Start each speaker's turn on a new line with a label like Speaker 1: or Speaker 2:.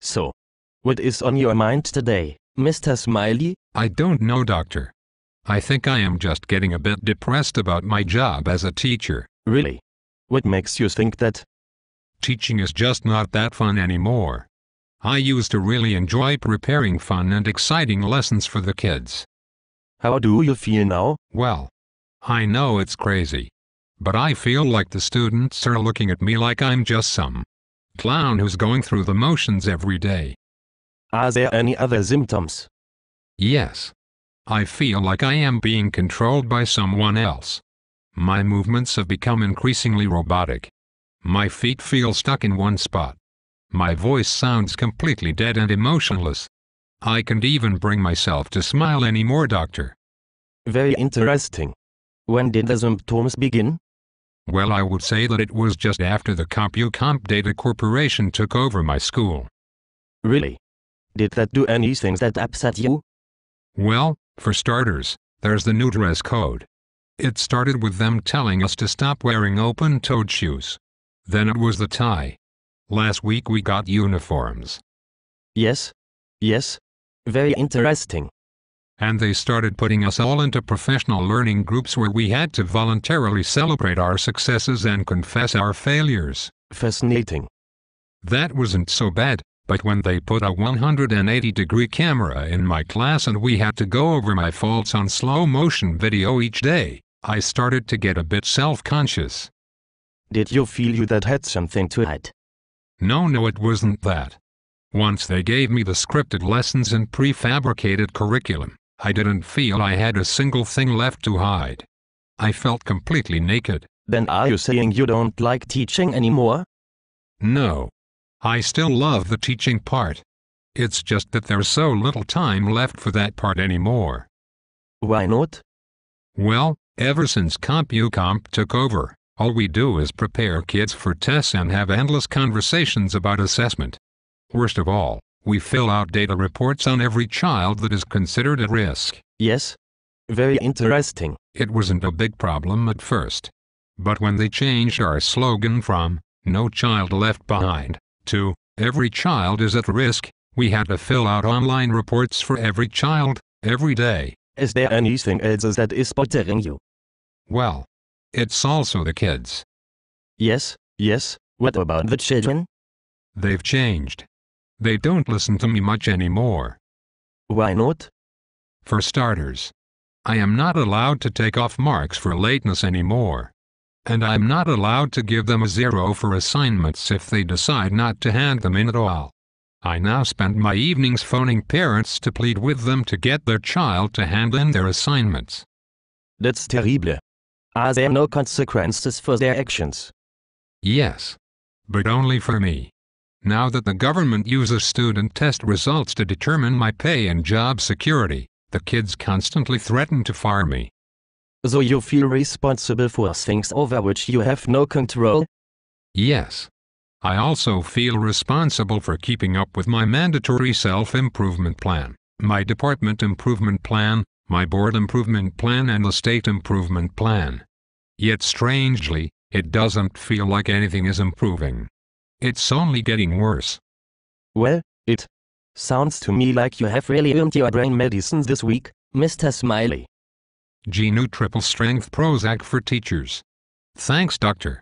Speaker 1: So, what is on your mind today, Mr. Smiley?
Speaker 2: I don't know, doctor. I think I am just getting a bit depressed about my job as a teacher.
Speaker 1: Really? What makes you think that?
Speaker 2: Teaching is just not that fun anymore. I used to really enjoy preparing fun and exciting lessons for the kids.
Speaker 1: How do you feel now?
Speaker 2: Well, I know it's crazy, but I feel like the students are looking at me like I'm just some clown who's going through the motions every day.
Speaker 1: Are there any other symptoms?
Speaker 2: Yes. I feel like I am being controlled by someone else. My movements have become increasingly robotic. My feet feel stuck in one spot. My voice sounds completely dead and emotionless. I can't even bring myself to smile anymore, doctor.
Speaker 1: Very interesting. When did the symptoms begin?
Speaker 2: Well, I would say that it was just after the CompuComp Data Corporation took over my school.
Speaker 1: Really? Did that do anything that upset you?
Speaker 2: Well, for starters, there's the new dress code. It started with them telling us to stop wearing open-toed shoes. Then it was the tie. Last week we got uniforms.
Speaker 1: Yes. Very interesting.
Speaker 2: And they started putting us all into professional learning groups where we had to voluntarily celebrate our successes and confess our failures.
Speaker 1: Fascinating.
Speaker 2: That wasn't so bad, but when they put a 180-degree camera in my class and we had to go over my faults on slow-motion video each day, I started to get a bit self-conscious.
Speaker 1: Did you feel you that had something to hide?
Speaker 2: No, it wasn't that. Once they gave me the scripted lessons and prefabricated curriculum, I didn't feel I had a single thing left to hide. I felt completely naked.
Speaker 1: Then are you saying you don't like teaching anymore?
Speaker 2: No. I still love the teaching part. It's just that there's so little time left for that part anymore.
Speaker 1: Why not?
Speaker 2: Well, ever since CompuComp took over, all we do is prepare kids for tests and have endless conversations about assessment. Worst of all, we fill out data reports on every child that is considered at risk.
Speaker 1: Yes. Very interesting.
Speaker 2: It wasn't a big problem at first. But when they changed our slogan from, "No child left behind," to, "Every child is at risk," we had to fill out online reports for every child, every day.
Speaker 1: Is there anything else that is bothering you?
Speaker 2: Well, it's also the kids.
Speaker 1: Yes. What about the children?
Speaker 2: They've changed. They don't listen to me much anymore.
Speaker 1: Why not?
Speaker 2: For starters, I am not allowed to take off marks for lateness anymore. And I'm not allowed to give them a 0 for assignments if they decide not to hand them in at all. I now spend my evenings phoning parents to plead with them to get their child to hand in their assignments.
Speaker 1: That's terrible. Are there no consequences for their actions?
Speaker 2: Yes. But only for me. Now that the government uses student test results to determine my pay and job security, the kids constantly threaten to fire me.
Speaker 1: So you feel responsible for things over which you have no control?
Speaker 2: Yes. I also feel responsible for keeping up with my mandatory self-improvement plan, my department improvement plan, my board improvement plan and the state improvement plan. Yet strangely, it doesn't feel like anything is improving. It's only getting worse.
Speaker 1: Well, it sounds to me like you have really earned your brain medicine this week, Mr. Smiley.
Speaker 2: New Triple Strength Prozac for teachers. Thanks, doctor.